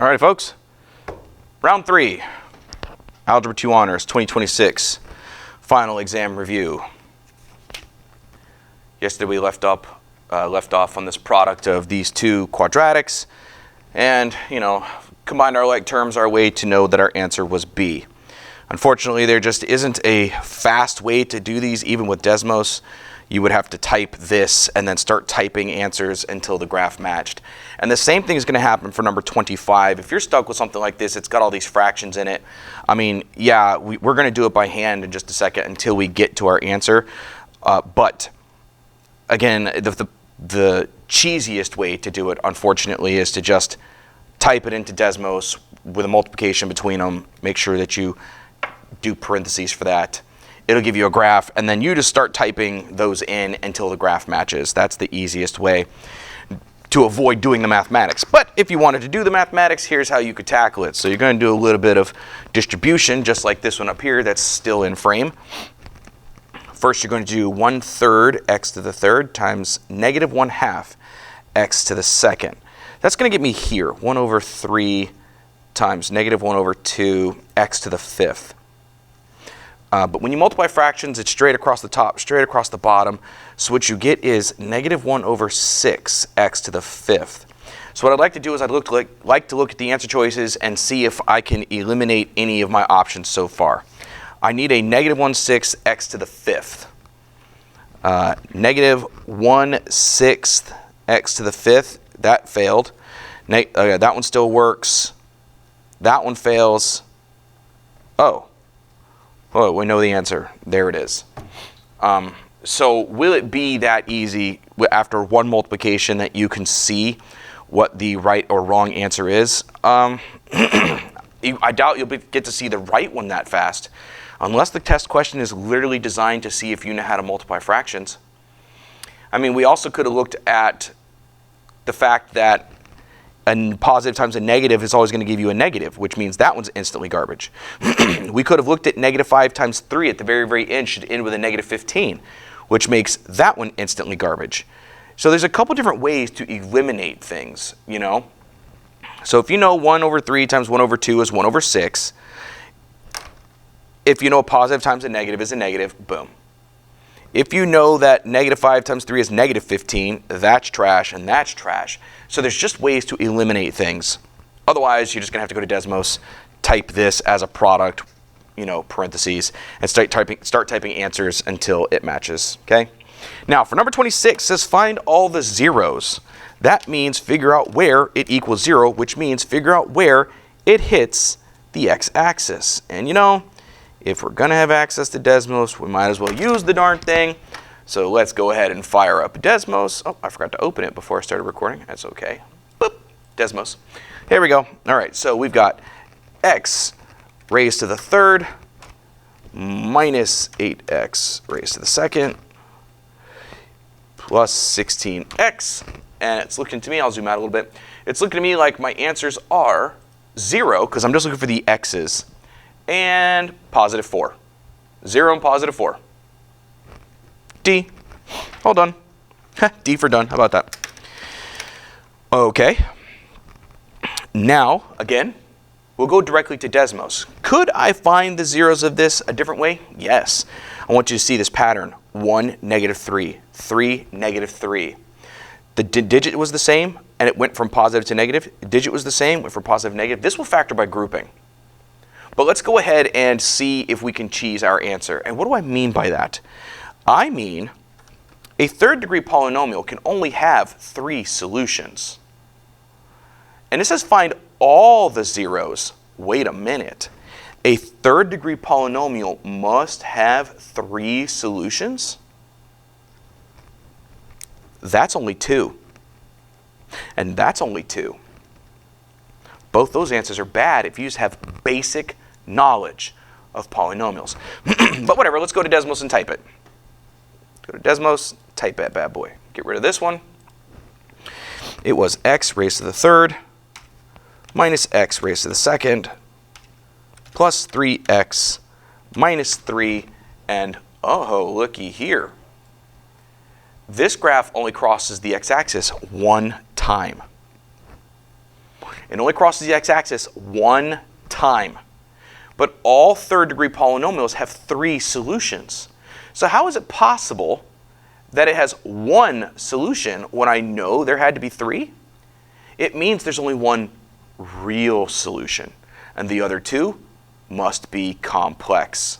All right, folks. Round 3, Algebra 2 Honors 2026, final exam review. Yesterday we left off on this product of these two quadratics, and combined our like terms our way to know that our answer was B. Unfortunately, there just isn't a fast way to do these, even with Desmos. You would have to type this and then start typing answers until the graph matched. And the same thing is going to happen for number 25. If you're stuck with something like this, it's got all these fractions in it. I mean, yeah, we're going to do it by hand in just a second until we get to our answer. But again, the cheesiest way to do it, unfortunately, is to just type it into Desmos with a multiplication between them. Make sure that you do parentheses for that. It'll give you a graph, and then you just start typing those in until the graph matches. That's the easiest way to avoid doing the mathematics. But if you wanted to do the mathematics, here's how you could tackle it. So you're going to do a little bit of distribution, just like this one up here that's still in frame. First, you're going to do 1/3 x to the third times -1/2 x to the second. That's going to get me here, 1/3 times -1/2 x to the fifth. But when you multiply fractions, it's straight across the top, straight across the bottom. So what you get is -1/6 x to the fifth. So what I'd like to do is I'd like to look at the answer choices and see if I can eliminate any of my options so far. I need a -1/6 x to the fifth. -1/6 x to the fifth, that failed. That one still works. That one fails. Oh, we know the answer. There it is. So will it be that easy after one multiplication that you can see what the right or wrong answer is? I doubt you'll get to see the right one that fast, unless the test question is literally designed to see if you know how to multiply fractions. I mean, we also could have looked at the fact that a positive times a negative is always going to give you a negative, which means that one's instantly garbage. We could have looked at -5 times 3 at the very, very end should end with a -15, which makes that one instantly garbage. So there's a couple different ways to eliminate things, So if you know 1/3 times 1/2 is 1/6, if you know a positive times a negative is a negative, boom. If you know that -5 times 3 is -15, that's trash and that's trash. So there's just ways to eliminate things. Otherwise, you're just going to have to go to Desmos, type this as a product, parentheses, and start typing answers until it matches, okay? Now, for number 26, it says find all the zeros. That means figure out where it equals 0, which means figure out where it hits the x-axis. And if we're going to have access to Desmos, we might as well use the darn thing. So let's go ahead and fire up Desmos. Oh, I forgot to open it before I started recording. That's okay. Boop, Desmos. Here we go. All right, so we've got x raised to the third minus 8x raised to the second plus 16x. And it's looking to me, I'll zoom out a little bit. It's looking to me like my answers are 0, because I'm just looking for the x's, and +4. 0 and +4. D. All done. D for done. How about that? Okay. Now, again, we'll go directly to Desmos. Could I find the zeros of this a different way? Yes. I want you to see this pattern. 1, -3. 3, -3. The digit was the same, and it went from positive to negative. The digit was the same, went from positive to negative. This will factor by grouping. But let's go ahead and see if we can cheese our answer. And what do I mean by that? I mean, a third-degree polynomial can only have 3 solutions. And it says find all the zeros. Wait a minute. A third-degree polynomial must have 3 solutions? That's only 2. And that's only 2. Both those answers are bad if you just have basic knowledge of polynomials. But whatever, let's go to Desmos and type it. Go to Desmos, type that bad boy. Get rid of this one. It was x raised to the third minus x raised to the second plus 3x minus 3, and oh, looky here. This graph only crosses the x-axis one time. It only crosses the x-axis one time. But all third-degree polynomials have 3 solutions. So how is it possible that it has one solution when I know there had to be 3? It means there's only one real solution, and the other 2 must be complex.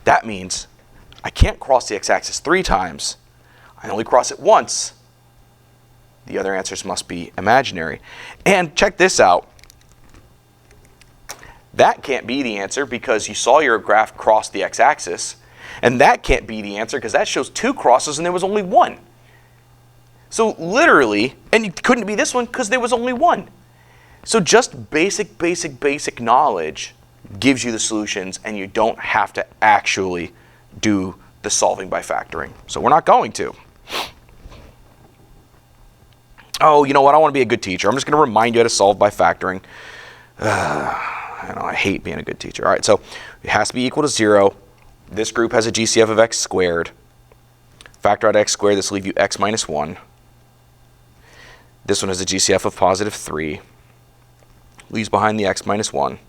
That means I can't cross the x-axis 3 times. I only cross it once. The other answers must be imaginary. And check this out. That can't be the answer because you saw your graph cross the x-axis. And that can't be the answer because that shows 2 crosses and there was only 1. So literally, and it couldn't be this one because there was only 1. So just basic knowledge gives you the solutions, and you don't have to actually do the solving by factoring. So we're not going to. Oh, you know what? I want to be a good teacher. I'm just going to remind you how to solve by factoring. I hate being a good teacher. All right, so it has to be equal to 0. This group has a GCF of x squared. Factor out x squared. This will leave you x minus 1. This one has a GCF of positive 3. Leaves behind the x minus 1.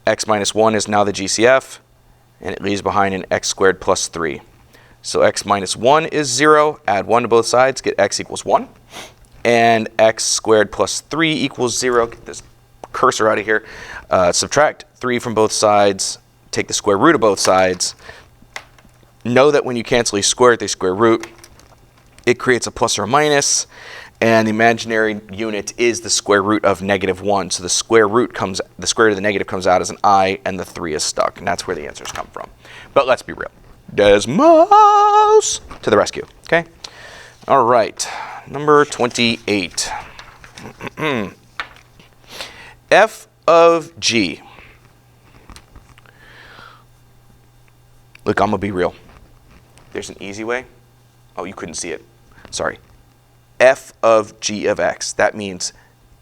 X minus 1 is now the GCF, and it leaves behind an x squared plus 3. So x minus 1 is 0. Add 1 to both sides, get x equals 1. And x squared plus 3 equals 0. Get this cursor out of here. Subtract 3 from both sides. Take the square root of both sides. Know that when you cancel a square with a square root, it creates a plus or a minus. And the imaginary unit is the square root of -1. So the square root of the negative comes out as an I, and the 3 is stuck. And that's where the answers come from. But let's be real. Desmos to the rescue. Okay? All right. Number 28. F of G. Look, I'm going to be real. There's an easy way. Oh, you couldn't see it. Sorry. F of G of x. That means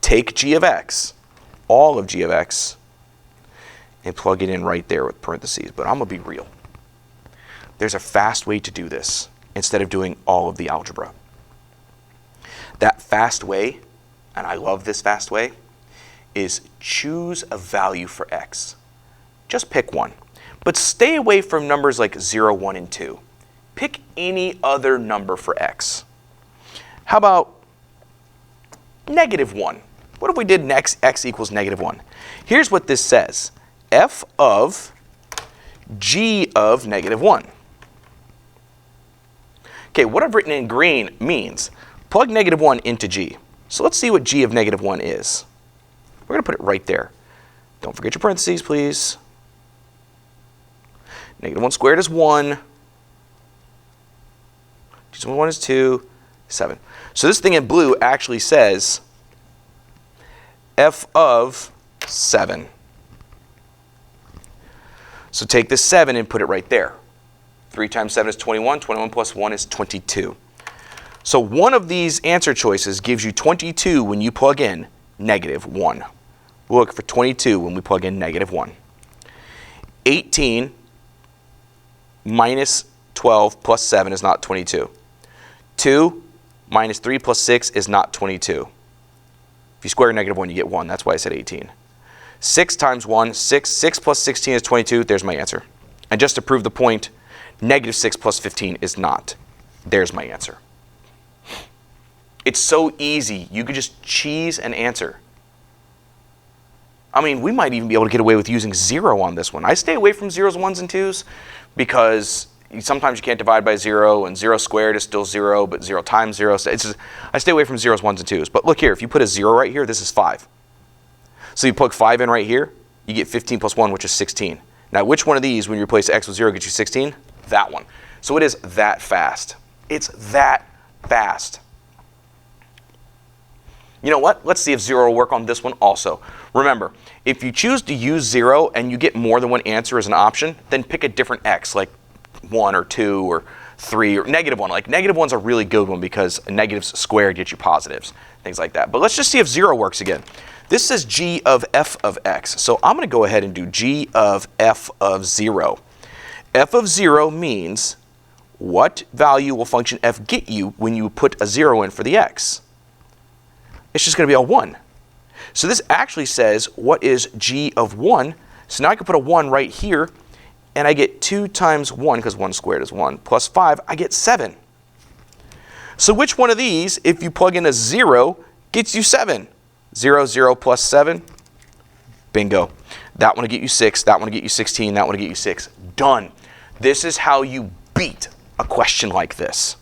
take G of x, all of G of x, and plug it in right there with parentheses. But I'm going to be real. There's a fast way to do this instead of doing all of the algebra. That fast way, and I love this fast way, is choose a value for x. Just pick one. But stay away from numbers like 0, 1, and 2. Pick any other number for x. How about -1? What if we did x equals -1? Here's what this says. F of G of -1. Okay, what I've written in green means plug -1 into G. So let's see what G of -1 is. We're going to put it right there. Don't forget your parentheses, please. -1 squared is 1. G of 1 is 2. 7. So this thing in blue actually says F of 7. So take this 7 and put it right there. 3 times 7 is 21. 21 plus 1 is 22. So one of these answer choices gives you 22 when you plug in -1. We'll look for 22 when we plug in -1. 18 minus 12 plus 7 is not 22. 2 minus 3 plus 6 is not 22. If you square -1, you get 1. That's why I said 18. 6 times 1, 6. 6 plus 16 is 22. There's my answer. And just to prove the point, -6 plus 15 is not. There's my answer. It's so easy. You could just cheese an answer. I mean, we might even be able to get away with using 0 on this one. I stay away from 0s, 1s, and 2s because sometimes you can't divide by 0, and 0 squared is still 0, but 0 times 0. I stay away from 0s, 1s, and 2s. But look here, if you put a 0 right here, this is 5. So you plug 5 in right here, you get 15 plus 1, which is 16. Now, which one of these, when you replace x with 0, gets you 16? That one. So it is that fast. It's that fast. You know what? Let's see if 0 will work on this one also. Remember, if you choose to use 0 and you get more than one answer as an option, then pick a different x, like 1 or 2 or 3 or -1. Like -1's a really good one because negatives squared get you positives, things like that. But let's just see if 0 works again. This says G of f of x. So I'm going to go ahead and do G of f of 0. F of 0 means what value will function f get you when you put a 0 in for the x? it's just going to be a 1. So this actually says, what is g of 1? So now I can put a 1 right here, and I get 2 times 1, because 1 squared is 1, plus 5, I get 7. So which one of these, if you plug in a 0, gets you 7? 0, 0 plus 7, bingo. That one will get you 6, that one will get you 16, that one will get you 6. Done. This is how you beat a question like this.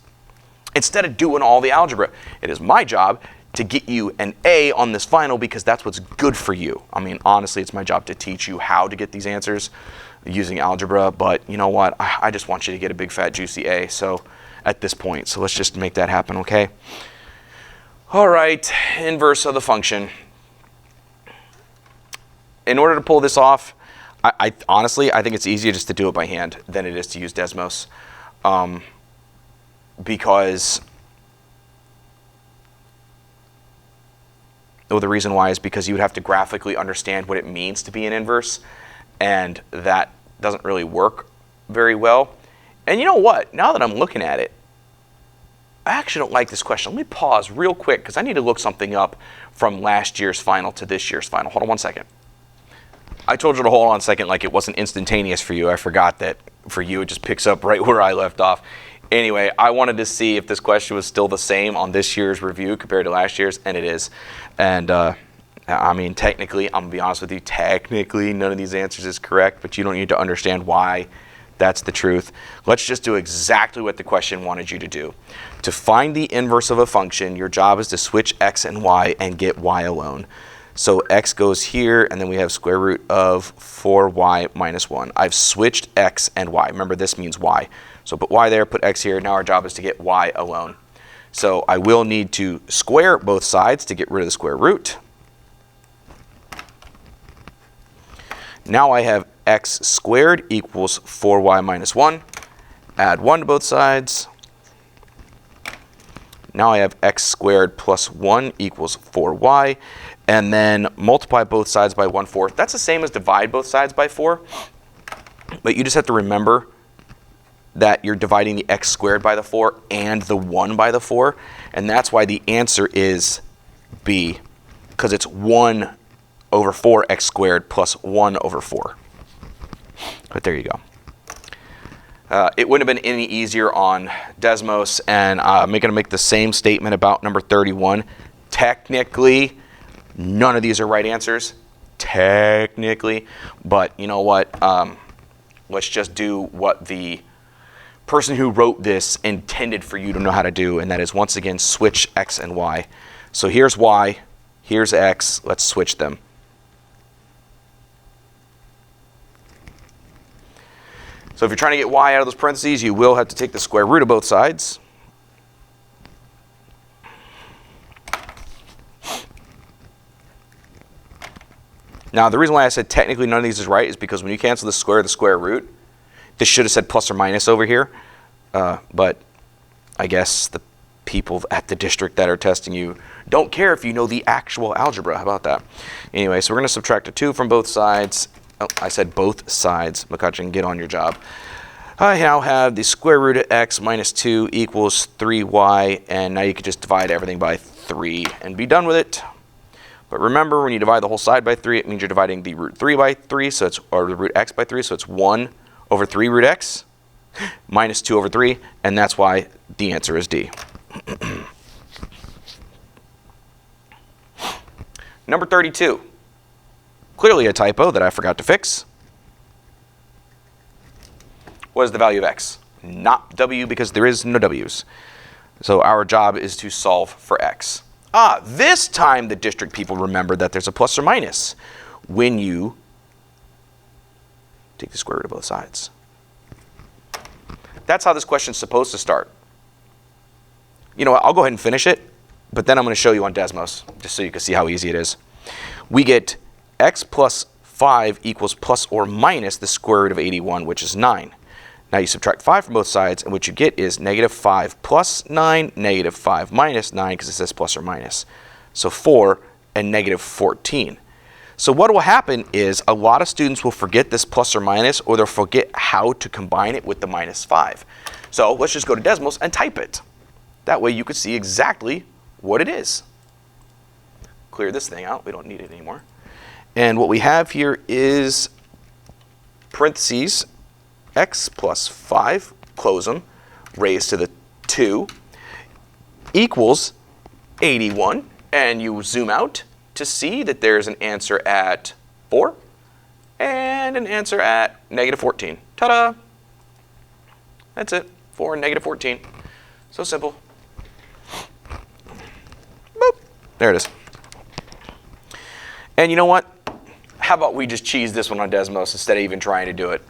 Instead of doing all the algebra, it is my job to get you an A on this final because that's what's good for you. I mean, honestly, it's my job to teach you how to get these answers using algebra, but you know what? I just want you to get a big, fat, juicy A so at this point. So let's just make that happen, okay? All right, inverse of the function. In order to pull this off, honestly, I think it's easier just to do it by hand than it is to use Desmos. Because the reason why is because you would have to graphically understand what it means to be an inverse, and that doesn't really work very well. And you know what? Now that I'm looking at it, I actually don't like this question. Let me pause real quick because I need to look something up from last year's final to this year's final. Hold on one second. I told you to hold on a second like it wasn't instantaneous for you. I forgot that for you it just picks up right where I left off. Anyway, I wanted to see if this question was still the same on this year's review compared to last year's, and it is. And I mean, technically, I'm going to be honest with you, technically none of these answers is correct, but you don't need to understand why that's the truth. Let's just do exactly what the question wanted you to do. To find the inverse of a function, your job is to switch x and y and get y alone. So x goes here, and then we have square root of 4y minus 1. I've switched x and y. Remember, this means y. So put y there, put x here. Now our job is to get y alone. So I will need to square both sides to get rid of the square root. Now I have x squared equals 4y minus 1. Add 1 to both sides. Now I have x squared plus 1 equals 4y. And then multiply both sides by 1/4. That's the same as divide both sides by 4. But you just have to remember that you're dividing the x squared by the 4 and the 1 by the 4. And that's why the answer is B, because it's 1 over 4x squared plus 1 over 4. But there you go. It wouldn't have been any easier on Desmos, and I'm going to make the same statement about number 31. Technically, none of these are right answers, technically, but you know what? Let's just do what the person who wrote this intended for you to know how to do, and that is, once again, switch x and y. So here's y, here's x, let's switch them. So if you're trying to get y out of those parentheses, you will have to take the square root of both sides. Now, the reason why I said technically none of these is right is because when you cancel the square root, this should have said plus or minus over here. But I guess the people at the district that are testing you don't care if you know the actual algebra. How about that? Anyway, so we're going to subtract a 2 from both sides. Oh, I said both sides. McCutcheon, get on your job. I now have the square root of x minus 2 equals 3y. And now you can just divide everything by 3 and be done with it. But remember, when you divide the whole side by 3, it means you're dividing the root 3 by 3, so it's, or the root x by 3, so it's 1 over 3 root x minus 2 over 3, and that's why the answer is D. Number 32. Clearly a typo that I forgot to fix. What is the value of x? Not w, because there is no w's. So our job is to solve for x. This time the district people remember that there's a plus or minus when you take the square root of both sides. That's how this question's supposed to start. You know what, I'll go ahead and finish it, but then I'm going to show you on Desmos, just so you can see how easy it is. We get x plus 5 equals plus or minus the square root of 81, which is 9. Now you subtract 5 from both sides, and what you get is negative 5 plus 9, negative 5 minus 9, because it says plus or minus. So 4 and negative 14. So what will happen is a lot of students will forget this plus or minus, or they'll forget how to combine it with the minus 5. So let's just go to Desmos and type it. That way you can see exactly what it is. clear this thing out. We don't need it anymore. And what we have here is parentheses x plus 5, close them, raised to the 2, equals 81. And you zoom out to see that there's an answer at 4 and an answer at negative 14. Ta-da! That's it. 4 and negative 14. So simple. Boop. There it is. And you know what? How about we just cheese this one on Desmos instead of even trying to do it?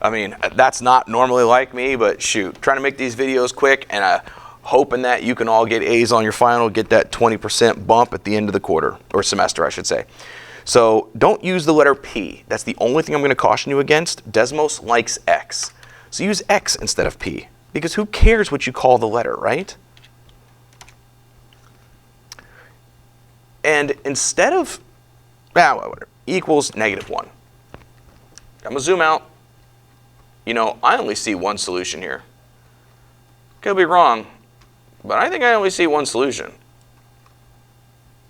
I mean, that's not normally like me, but shoot. Trying to make these videos quick and hoping that you can all get A's on your final, get that 20% bump at the end of the quarter, or semester, I should say. So don't use the letter P. That's the only thing I'm going to caution you against. Desmos likes X. So use X instead of P, because who cares what you call the letter, right? And instead of, whatever, equals negative 1. I'm going to zoom out. You know, I only see one solution here. Could be wrong, but I think I only see one solution.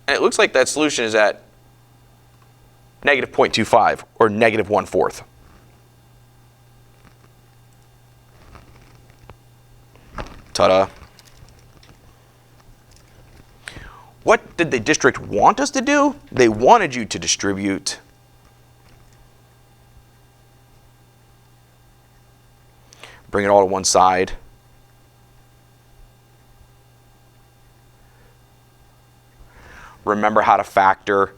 And it looks like that solution is at negative 0.25 or negative 1/4. Ta-da. What did the district want us to do? They wanted you to distribute bring it all to one side. Remember how to factor,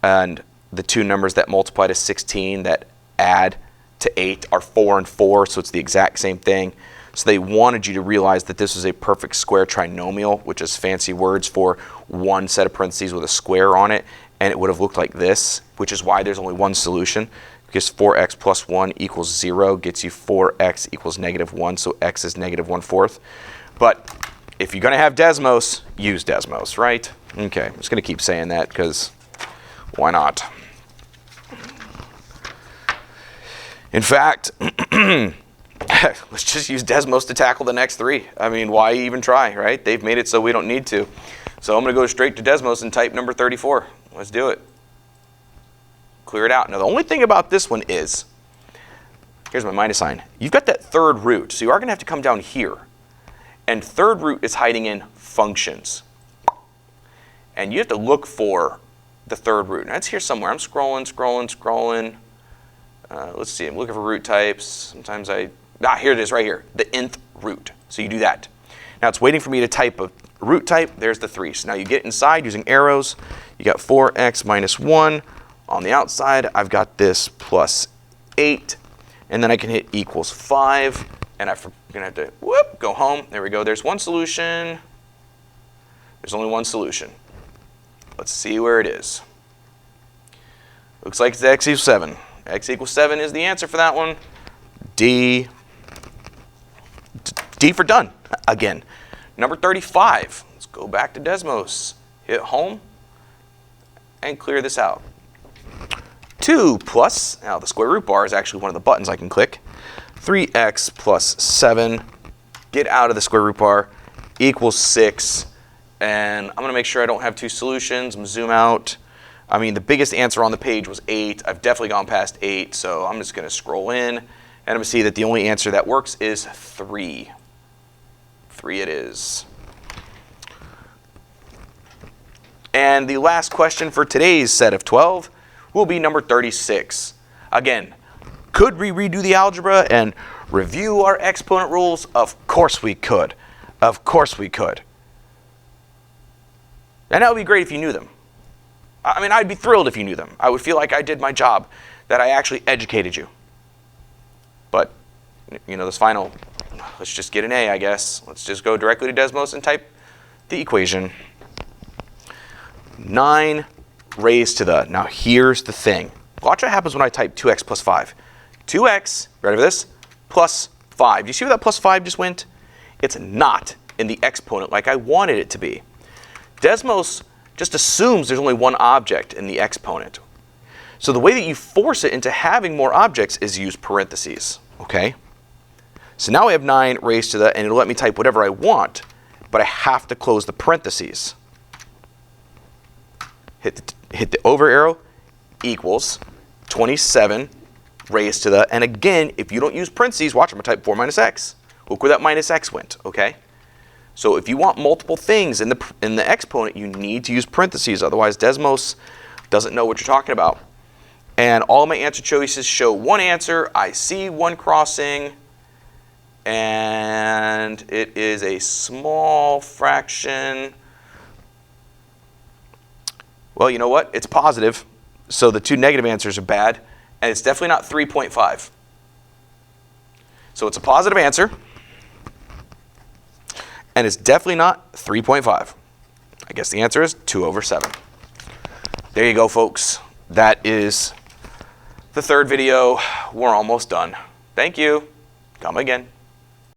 and the two numbers that multiply to 16 that add to 8 are 4 and 4, so it's the exact same thing. So they wanted you to realize that this was a perfect square trinomial, which is fancy words for one set of parentheses with a square on it, and it would have looked like this, which is why there's only one solution, because 4x plus 1 equals 0 gets you 4x equals negative 1, so x is negative 1/4. But if you're going to have Desmos, use Desmos, right? Okay, I'm just going to keep saying that because why not? In fact, let's just use Desmos to tackle the next 3. I mean, why even try, right? They've made it so we don't need to. So I'm going to go straight to Desmos and type number 34. Let's do it. Clear it out. Now, the only thing about this one is, here's my minus sign. You've got that third root, so you are going to have to come down here. And third root is hiding in functions. And you have to look for the third root. Now, it's here somewhere. I'm scrolling. Let's see. I'm looking for root types. Sometimes here it is right here, the nth root. So you do that. Now, it's waiting for me to type a root type. There's the 3. So now you get inside using arrows. You got 4x minus 1. On the outside, I've got this plus 8. And then I can hit equals 5. And I'm going to have to go home. There we go. There's one solution. There's only one solution. Let's see where it is. Looks like it's x equals 7. X equals 7 is the answer for that one. D for done. Again, number 35. Let's go back to Desmos. Hit home and clear this out. 2 plus, now the square root bar is actually one of the buttons I can click. 3x plus 7, get out of the square root bar, equals 6. And I'm going to make sure I don't have 2 solutions. I'm going to zoom out. I mean, the biggest answer on the page was 8. I've definitely gone past 8, so I'm just going to scroll in. And I'm going to see that the only answer that works is 3. 3 it is. And the last question for today's set of 12 will be number 36. Again, could we redo the algebra and review our exponent rules? Of course we could. Of course we could. And that would be great if you knew them. I mean, I'd be thrilled if you knew them. I would feel like I did my job, that I actually educated you. But, you know, this final, let's just get an A, I guess. Let's just go directly to Desmos and type the equation. 9 raised to the, now here's the thing. Watch what happens when I type 2x plus 5. 2x, ready for this, plus 5. Do you see where that plus 5 just went? It's not in the exponent like I wanted it to be. Desmos just assumes there's only one object in the exponent. So the way that you force it into having more objects is use parentheses, okay? So now I have 9 raised to the, and it'll let me type whatever I want, but I have to close the parentheses. hit the over arrow, equals 27 raised to the, and again, if you don't use parentheses, watch, I'm going to type 4 minus x. Look where that minus x went, okay? So if you want multiple things in the exponent, you need to use parentheses, otherwise Desmos doesn't know what you're talking about. And all my answer choices show one answer. I see one crossing, and it is a small fraction. Well, you know what? It's positive, so the two negative answers are bad, and it's definitely not 3.5. So it's a positive answer, and it's definitely not 3.5. I guess the answer is 2 over 7. There you go, folks. That is the third video. We're almost done. Thank you. Come again.